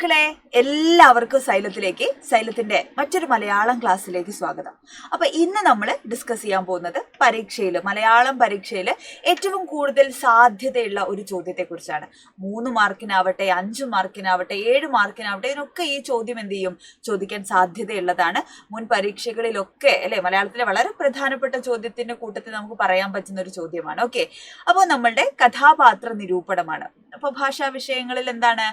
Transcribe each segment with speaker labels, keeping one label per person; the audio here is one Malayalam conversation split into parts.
Speaker 1: മക്കളെ, എല്ലാവർക്കും സൈലത്തിന്റെ മറ്റൊരു മലയാളം ക്ലാസ്സിലേക്ക് സ്വാഗതം. അപ്പൊ ഇന്ന് നമ്മൾ ഡിസ്കസ് ചെയ്യാൻ പോകുന്നത് മലയാളം പരീക്ഷയിൽ ഏറ്റവും കൂടുതൽ സാധ്യതയുള്ള ഒരു ചോദ്യത്തെ കുറിച്ചാണ്. 3 മാർക്കിനാവട്ടെ, 5 മാർക്കിനാവട്ടെ, 7 മാർക്കിനാവട്ടെ, ഇതിനൊക്കെ ഈ ചോദ്യം എന്ത് ചെയ്യും, ചോദിക്കാൻ സാധ്യതയുള്ളതാണ്. മുൻ പരീക്ഷകളിലൊക്കെ അല്ലെ മലയാളത്തിലെ വളരെ പ്രധാനപ്പെട്ട ചോദ്യത്തിന്റെ കൂട്ടത്തിൽ നമുക്ക് പറയാൻ പറ്റുന്ന ഒരു ചോദ്യമാണ്. ഓക്കെ, അപ്പോൾ നമ്മളുടെ കഥാപാത്ര നിരൂപണമാണ്. അപ്പൊ ഭാഷാ വിഷയങ്ങളിൽ എന്താണ്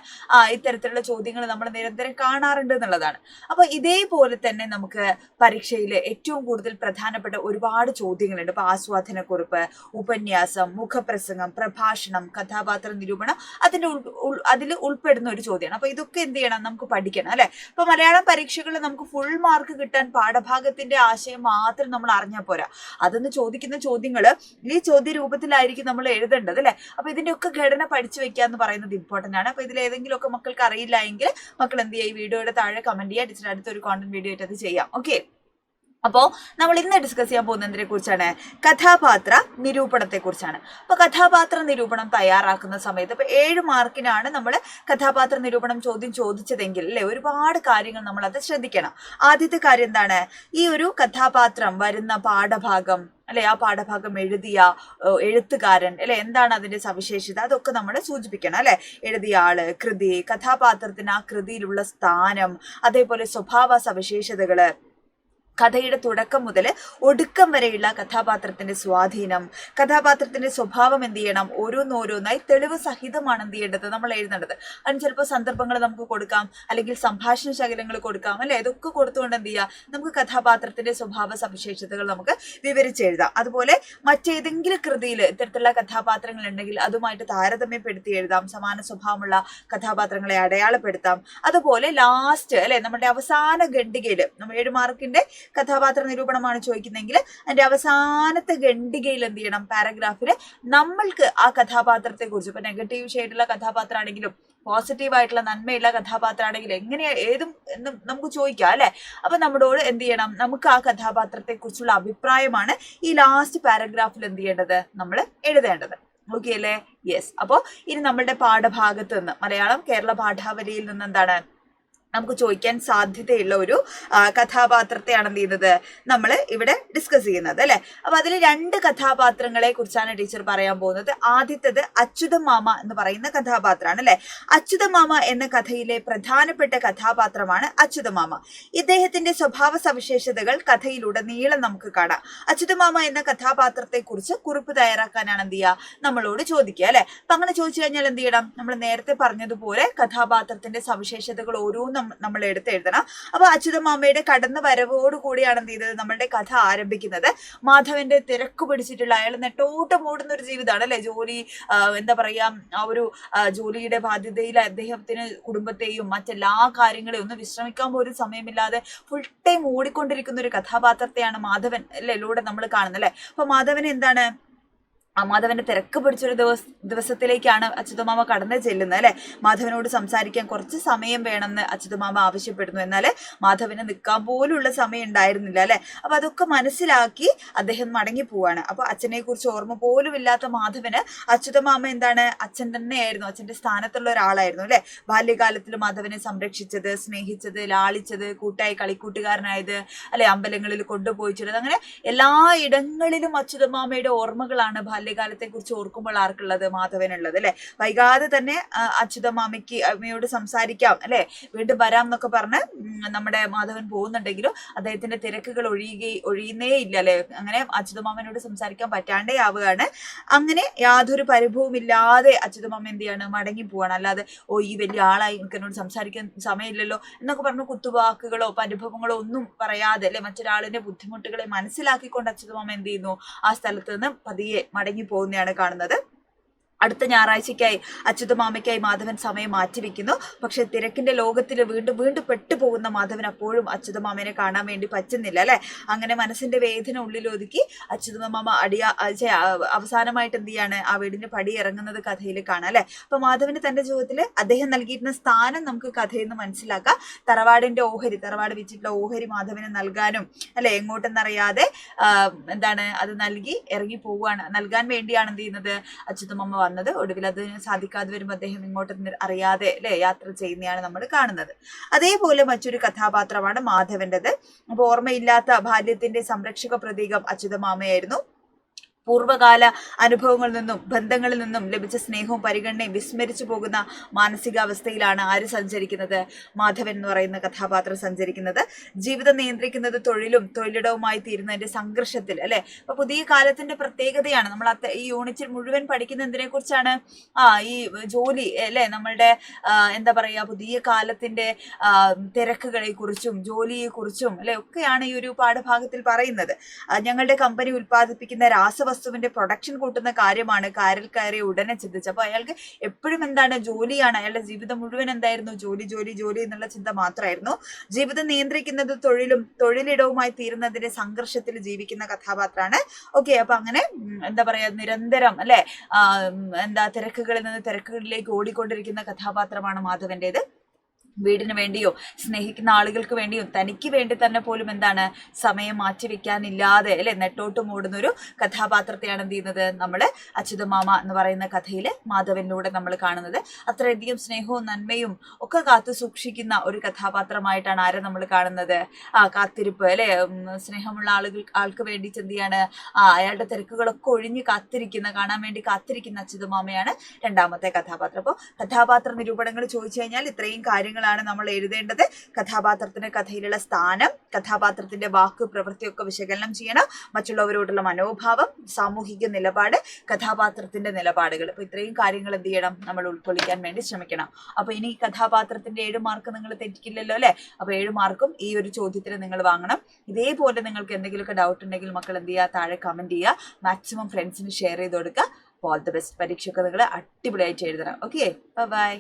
Speaker 1: ഇത്തരത്തിലുള്ള ചോദ്യങ്ങൾ നമ്മൾ നിരന്തരം കാണാറുണ്ട് എന്നുള്ളതാണ്. അപ്പൊ ഇതേപോലെ തന്നെ നമുക്ക് പരീക്ഷയിൽ ഏറ്റവും കൂടുതൽ പ്രധാനപ്പെട്ട ഒരുപാട് ചോദ്യങ്ങളുണ്ട്. ഇപ്പൊ ആസ്വാദനക്കുറിപ്പ്, ഉപന്യാസം, മുഖപ്രസംഗം, പ്രഭാഷണം, കഥാപാത്ര നിരൂപണം അതിൽ ഉൾപ്പെടുന്ന ഒരു ചോദ്യമാണ്. അപ്പൊ ഇതൊക്കെ എന്ത് ചെയ്യണം, നമുക്ക് പഠിക്കണം അല്ലെ. അപ്പൊ മലയാളം പരീക്ഷകളിൽ നമുക്ക് ഫുൾ മാർക്ക് കിട്ടാൻ പാഠഭാഗത്തിന്റെ ആശയം മാത്രം നമ്മൾ അറിഞ്ഞാൽ പോരാ. അതൊന്ന് ചോദിക്കുന്ന ചോദ്യങ്ങൾ ഈ ചോദ്യ രൂപത്തിലായിരിക്കും നമ്മൾ എഴുതേണ്ടത് അല്ലെ. അപ്പൊ ഇതിന്റെ ഒക്കെ ഘടന പഠിച്ചു വെക്കുക എന്ന് പറയുന്നത് ഇമ്പോർട്ടന്റ് ആണ്. അപ്പൊ ഇതിൽ ഏതെങ്കിലും ഒക്കെ മക്കൾക്ക് അറിയില്ല എങ്കിൽ മക്കൾ എന്ത് ചെയ്യുക, ഈ വീഡിയോയുടെ താഴെ കമന്റ് ചെയ്യുക. ടീച്ചർ അടുത്തൊരു കോണ്ടന്റ് വീഡിയോ ആയിട്ട് അത് ചെയ്യാം. ഓക്കെ, അപ്പോൾ നമ്മൾ ഇന്ന് ഡിസ്കസ് ചെയ്യാൻ പോകുന്നതിനെ കുറിച്ചാണ്, കഥാപാത്ര നിരൂപണത്തെ കുറിച്ചാണ്. അപ്പൊ കഥാപാത്ര നിരൂപണം തയ്യാറാക്കുന്ന സമയത്ത് ഇപ്പൊ 7 മാർക്കിനാണ് നമ്മൾ കഥാപാത്ര നിരൂപണം ചോദ്യം ചോദിച്ചതെങ്കിൽ അല്ലെ, ഒരുപാട് കാര്യങ്ങൾ നമ്മൾ അത് ശ്രദ്ധിക്കണം. ആദ്യത്തെ കാര്യം എന്താണ്, ഈ ഒരു കഥാപാത്രം വരുന്ന പാഠഭാഗം അല്ലെ, ആ പാഠഭാഗം എഴുതിയ എഴുത്തുകാരൻ അല്ലെ, എന്താണ് അതിന്റെ സവിശേഷത, അതൊക്കെ നമ്മൾ സൂചിപ്പിക്കണം അല്ലെ. എഴുതിയ ആള്, കൃതി, കഥാപാത്രത്തിന് ആ കൃതിയിലുള്ള സ്ഥാനം, അതേപോലെ സ്വഭാവ സവിശേഷതകള്, കഥയുടെ തുടക്കം മുതൽ ഒടുക്കം വരെയുള്ള കഥാപാത്രത്തിന്റെ സ്വാധീനം, കഥാപാത്രത്തിന്റെ സ്വഭാവം എന്ത് ചെയ്യണം, ഓരോന്നോരോന്നായി തെളിവ് സഹിതമാണ് എന്ത് ചെയ്യേണ്ടത്, നമ്മൾ എഴുതേണ്ടത്. അതിന് ചിലപ്പോൾ സന്ദർഭങ്ങൾ നമുക്ക് കൊടുക്കാം, അല്ലെങ്കിൽ സംഭാഷണ ശകലങ്ങൾ കൊടുക്കാം അല്ലെ. ഇതൊക്കെ കൊടുത്തുകൊണ്ട് എന്ത് ചെയ്യുക, നമുക്ക് കഥാപാത്രത്തിന്റെ സ്വഭാവ സവിശേഷതകൾ നമുക്ക് വിവരിച്ചെഴുതാം. അതുപോലെ മറ്റേതെങ്കിലും കൃതിയിൽ ഇത്തരത്തിലുള്ള കഥാപാത്രങ്ങൾ ഉണ്ടെങ്കിൽ അതുമായിട്ട് താരതമ്യപ്പെടുത്തി എഴുതാം. സമാന സ്വഭാവമുള്ള കഥാപാത്രങ്ങളെ അടയാളപ്പെടുത്താം. അതുപോലെ ലാസ്റ്റ് അല്ലെ, നമ്മുടെ അവസാന ഖണ്ഡികയിൽ നമ്മൾ 7 മാർക്കിന്റെ കഥാപാത്ര നിരൂപണമാണ് ചോദിക്കുന്നതെങ്കിൽ അതിന്റെ അവസാനത്തെ ഖണ്ഡികയിൽ എന്ത് ചെയ്യണം, പാരഗ്രാഫില് നമ്മൾക്ക് ആ കഥാപാത്രത്തെ കുറിച്ച്, ഇപ്പൊ നെഗറ്റീവ് ഷെയ്ഡുള്ള കഥാപാത്രമാണെങ്കിലും പോസിറ്റീവായിട്ടുള്ള നന്മയുള്ള കഥാപാത്രമാണെങ്കിലും ഏതും നമുക്ക് ചോദിക്കാം അല്ലെ. അപ്പൊ നമ്മളോട് എന്ത് ചെയ്യണം, നമുക്ക് ആ കഥാപാത്രത്തെ കുറിച്ചുള്ള അഭിപ്രായമാണ് ഈ ലാസ്റ്റ് പാരഗ്രാഫിൽ എന്ത് ചെയ്യേണ്ടത്, നമ്മൾ എഴുതേണ്ടത്. ഓക്കെ അല്ലേ? യെസ്. അപ്പോൾ ഇനി നമ്മളുടെ പാഠഭാഗത്ത് നിന്ന് മലയാളം കേരള പാഠാവലിയിൽ നിന്ന് എന്താണ് നമുക്ക് ചോദിക്കാൻ സാധ്യതയുള്ള ഒരു കഥാപാത്രത്തെയാണ് എന്ത് ചെയ്യുന്നത്, നമ്മൾ ഇവിടെ ഡിസ്കസ് ചെയ്യുന്നത് അല്ലെ. അപ്പൊ അതിൽ 2 കഥാപാത്രങ്ങളെ കുറിച്ചാണ് ടീച്ചർ പറയാൻ പോകുന്നത്. ആദ്യത്തേത് അച്യുതമാമ എന്ന് പറയുന്ന കഥാപാത്രമാണ് അല്ലെ. അച്യുതമാമ എന്ന കഥയിലെ പ്രധാനപ്പെട്ട കഥാപാത്രമാണ് അച്യുതമാമ. ഇദ്ദേഹത്തിന്റെ സ്വഭാവ സവിശേഷതകൾ കഥയിലുടനീളം നമുക്ക് കാണാം. അച്യുതമാമ എന്ന കഥാപാത്രത്തെ കുറിച്ച് കുറിപ്പ് തയ്യാറാക്കാനാണ് എന്ത് ചെയ്യുക, നമ്മളോട് ചോദിക്കുക അല്ലെ. അപ്പൊ അങ്ങനെ ചോദിച്ചു കഴിഞ്ഞാൽ എന്ത് ചെയ്യണം, നമ്മൾ നേരത്തെ പറഞ്ഞതുപോലെ കഥാപാത്രത്തിന്റെ സവിശേഷതകൾ ഓരോന്നും നമ്മൾ എഴുതണം. അപ്പൊ അച്യുതമാമയുടെ കടന്നു വരവോട് കൂടിയാണ് എന്ത് ചെയ്തത്, നമ്മളുടെ കഥ ആരംഭിക്കുന്നത്. മാധവന്റെ തിരക്ക് പിടിച്ചിട്ടുള്ള, അയാൾ നെട്ടോട്ടം ഓടുന്ന ഒരു ജീവിതമാണ് അല്ലെ. ജോലി എന്താ പറയാ, ആ ഒരു ജോലിയുടെ ബാധ്യതയിൽ അദ്ദേഹത്തിന് കുടുംബത്തെയും മറ്റെല്ലാ കാര്യങ്ങളെയും ഒന്ന് വിശ്രമിക്കാൻ പോലും സമയമില്ലാതെ ഫുൾ ടൈം ഓടിക്കൊണ്ടിരിക്കുന്ന ഒരു കഥാപാത്രത്തെയാണ് മാധവൻ അല്ലെ നമ്മൾ കാണുന്നത് അല്ലെ. അപ്പൊ മാധവൻ എന്താണ്, മാധവന്റെ തിരക്ക് പിടിച്ചൊരു ദിവസത്തിലേക്കാണ് അച്യുതമാമ കടന്നു ചെല്ലുന്നത് അല്ലെ. മാധവനോട് സംസാരിക്കാൻ കുറച്ച് സമയം വേണമെന്ന് അച്യുതമാമ ആവശ്യപ്പെടുന്നു. എന്നാൽ മാധവന് നിൽക്കാൻ പോലുള്ള സമയം ഉണ്ടായിരുന്നില്ല അല്ലെ. അപ്പൊ അതൊക്കെ മനസ്സിലാക്കി അദ്ദേഹം മടങ്ങി പോവാണ്. അപ്പൊ അച്ഛനെ കുറിച്ച് ഓർമ്മ പോലും ഇല്ലാത്ത മാധവന് അച്യുതമാമ എന്താണ്, അച്ഛൻ തന്നെയായിരുന്നു, അച്ഛന്റെ സ്ഥാനത്തുള്ള ഒരാളായിരുന്നു അല്ലെ. ബാല്യകാലത്തിൽ മാധവനെ സംരക്ഷിച്ചത്, സ്നേഹിച്ചത്, ലാളിച്ചത്, കൂട്ടായി കളിക്കൂട്ടുകാരനായത് അല്ലെ, അമ്പലങ്ങളിൽ കൊണ്ടുപോയിച്ചത്, അങ്ങനെ എല്ലാ ഇടങ്ങളിലും അച്യുതമാമയുടെ ഓർമ്മകളാണ് ബാല്യകാലത്തെ കുറിച്ച് ഓർക്കുമ്പോൾ ആർക്കുള്ളത്, മാധവനുള്ളത് അല്ലെ. വൈകാതെ തന്നെ അമ്മയോട് സംസാരിക്കാം അല്ലെ, വീണ്ടും വരാം എന്നൊക്കെ പറഞ്ഞ് നമ്മുടെ മാധവൻ പോകുന്നുണ്ടെങ്കിലും അദ്ദേഹത്തിന്റെ തിരക്കുകൾ ഒഴിയുന്നേ ഇല്ല അല്ലെ. അങ്ങനെ അച്യുതമാമനോട് സംസാരിക്കാൻ പറ്റാണ്ടേ ആവുകയാണ്. അങ്ങനെ യാതൊരു പരിഭവവും ഇല്ലാതെ അച്യുതമാമ എന്ത് ചെയ്യാണ്, മടങ്ങി പോവാണ്. അല്ലാതെ ഈ വലിയ ആളായി എന്നോട് സംസാരിക്കാൻ സമയമില്ലല്ലോ എന്നൊക്കെ പറഞ്ഞ് കുത്തുവാക്കുകളോ പരിഭവങ്ങളോ ഒന്നും പറയാതെ അല്ലെ, മറ്റൊരാളിന്റെ ബുദ്ധിമുട്ടുകളെ മനസ്സിലാക്കിക്കൊണ്ട് അച്യുതമാമ എന്ത് ചെയ്യുന്നു, ആ സ്ഥലത്ത് നിന്ന് പതിയെ മടങ്ങി പോകുന്നതാണ് കാണുന്നത്. അടുത്ത ഞായറാഴ്ചയ്ക്കായി അച്യുതമാമയ്ക്കായി മാധവൻ സമയം മാറ്റിവെക്കുന്നു. പക്ഷെ തിരക്കിന്റെ ലോകത്തിൽ വീണ്ടും വീണ്ടും പെട്ടുപോകുന്ന മാധവൻ അപ്പോഴും അച്യുതമാമനെ കാണാൻ വേണ്ടി പറ്റുന്നില്ല അല്ലെ. അങ്ങനെ മനസ്സിന്റെ വേദന ഉള്ളിലൊതുക്കി അച്യുതമാമ അവസാനമായിട്ട് എന്ത് ചെയ്യാണ്, ആ വീടിന്റെ പടി ഇറങ്ങുന്നത് കഥയിൽ കാണാം അല്ലെ. അപ്പൊ മാധവന് തന്റെ ജീവിതത്തിൽ അദ്ദേഹം നൽകിയിരുന്ന സ്ഥാനം നമുക്ക് കഥയിൽ നിന്ന് മനസ്സിലാക്കാം. തറവാട് വിറ്റിട്ടുള്ള ഓഹരി മാധവന് നൽകാനും അല്ലെ, എങ്ങോട്ടെന്നറിയാതെ എന്താണ് അത് നൽകി ഇറങ്ങി പോവുകയാണ്, നൽകാൻ വേണ്ടിയാണ് എന്ത് ചെയ്യുന്നത്, അച്യുതമാമ വന്നത്. ഒടുവിൽ അത് സാധിക്കാതെ വരുമ്പോൾ അദ്ദേഹം ഇങ്ങോട്ട് അറിയാതെ അല്ലെ യാത്ര ചെയ്യുന്നതാണ് നമ്മൾ കാണുന്നത്. അതേപോലെ മറ്റൊരു കഥാപാത്രമാണ് മാധവന്റേത്. അപ്പൊ ഓർമ്മയില്ലാത്ത ബാല്യത്തിന്റെ സംരക്ഷക പ്രതീകം അച്യുതമാമയായിരുന്നു. പൂർവ്വകാല അനുഭവങ്ങളിൽ നിന്നും ബന്ധങ്ങളിൽ നിന്നും ലഭിച്ച സ്നേഹവും പരിഗണനയും വിസ്മരിച്ചു പോകുന്ന മാനസികാവസ്ഥയിലാണ് ആര് സഞ്ചരിക്കുന്നത്? മാധവൻ എന്ന് പറയുന്ന കഥാപാത്രം സഞ്ചരിക്കുന്നത്. ജീവിതം നിയന്ത്രിക്കുന്നത് തൊഴിലും തൊഴിലിടവുമായി തീരുന്നതിന്റെ സംഘർഷത്തിൽ അല്ലെ. അപ്പൊ പുതിയ കാലത്തിന്റെ പ്രത്യേകതയാണ്. നമ്മൾ ഈ യൂണിറ്റിൽ മുഴുവൻ പഠിക്കുന്ന എന്തിനെ കുറിച്ചാണ്? ഈ ജോലി അല്ലെ, നമ്മളുടെ എന്താ പറയാ, പുതിയ കാലത്തിന്റെ തിരക്കുകളെ കുറിച്ചും ജോലിയെ കുറിച്ചും അല്ലെ ഒക്കെയാണ് ഈ ഒരു പാഠഭാഗത്തിൽ പറയുന്നത്. ഞങ്ങളുടെ കമ്പനി ഉൽപ്പാദിപ്പിക്കുന്ന രാസവസ്തുവിന്റെ പ്രൊഡക്ഷൻ കൂട്ടുന്ന കാര്യമാണ് കാരിൽ കയറി ഉടനെ ചിന്തിച്ചത്. അപ്പൊ അയാൾക്ക് എപ്പോഴും എന്താണ്? ജോലിയാണ്. അയാളുടെ ജീവിതം മുഴുവൻ എന്തായിരുന്നു? ജോലി ജോലി ജോലി എന്നുള്ള ചിന്ത മാത്രമായിരുന്നു. ജീവിതം നിയന്ത്രിക്കുന്നത് തൊഴിലും തൊഴിലിടവുമായി തീരുന്നതിന്റെ സംഘർഷത്തിൽ ജീവിക്കുന്ന കഥാപാത്രമാണ്. ഓക്കെ, അപ്പൊ അങ്ങനെ എന്താ പറയാ, നിരന്തരം അല്ലെ തിരക്കുകളിൽ നിന്ന് തിരക്കുകളിലേക്ക് ഓടിക്കൊണ്ടിരിക്കുന്ന കഥാപാത്രമാണ് മാധവന്റേത്. വീടിന് വേണ്ടിയോ സ്നേഹിക്കുന്ന ആളുകൾക്ക് വേണ്ടിയോ തനിക്ക് വേണ്ടി തന്നെ പോലും എന്താണ് സമയം മാറ്റിവെക്കാനില്ലാതെ അല്ലെ നെട്ടോട്ടും ഓടുന്ന ഒരു കഥാപാത്രത്തെയാണ് എന്ത് ചെയ്യുന്നത് നമ്മൾ അച്യുതമാമ എന്ന് പറയുന്ന കഥയിലെ മാധവനിലൂടെ നമ്മൾ കാണുന്നത്. അത്രയധികം സ്നേഹവും നന്മയും ഒക്കെ കാത്തു സൂക്ഷിക്കുന്ന ഒരു കഥാപാത്രമായിട്ടാണ് ആരെ നമ്മൾ കാണുന്നത്? കാത്തിരിപ്പ് അല്ലെ, സ്നേഹമുള്ള ആൾക്ക് വേണ്ടി എന്ത് ചെയ്യാണ്, അയാളുടെ തിരക്കുകളൊക്കെ ഒഴിഞ്ഞ് കാണാൻ വേണ്ടി കാത്തിരിക്കുന്ന അച്യുതമാമയാണ് രണ്ടാമത്തെ കഥാപാത്രം. അപ്പോൾ കഥാപാത്ര നിരൂപണങ്ങൾ ചോദിച്ചു കഴിഞ്ഞാൽ ഇത്രയും കാര്യങ്ങൾ നമ്മൾ എഴുതേണ്ടത്. കഥാപാത്രത്തിന്റെ കഥയിലുള്ള സ്ഥാനം, കഥാപാത്രത്തിന്റെ വാക്ക് പ്രവൃത്തിയൊക്കെ വിശകലനം ചെയ്യണം, മറ്റുള്ളവരോടുള്ള മനോഭാവം, സാമൂഹിക നിലപാട്, കഥാപാത്രത്തിന്റെ നിലപാടുകൾ. അപ്പൊ ഇത്രയും കാര്യങ്ങൾ എന്ത് ചെയ്യണം, നമ്മൾ ഉൾക്കൊള്ളിക്കാൻ വേണ്ടി ശ്രമിക്കണം. അപ്പൊ ഇനി കഥാപാത്രത്തിന്റെ 7 മാർക്ക് നിങ്ങൾ തെറ്റിക്കില്ലല്ലോ അല്ലെ. അപ്പൊ 7 മാർക്കും ഈ ഒരു ചോദ്യത്തിന് നിങ്ങൾ വാങ്ങണം. ഇതേപോലെ നിങ്ങൾക്ക് എന്തെങ്കിലുമൊക്കെ ഡൗട്ട് ഉണ്ടെങ്കിൽ മക്കൾ എന്ത് ചെയ്യുക, താഴെ കമന്റ് ചെയ്യുക, മാക്സിമം ഫ്രണ്ട്സിന് ഷെയർ ചെയ്ത് കൊടുക്കുക. All the best. പരീക്ഷയൊക്കെ നിങ്ങൾ അടിപൊളിയായിട്ട് എഴുതണം. Okay, by.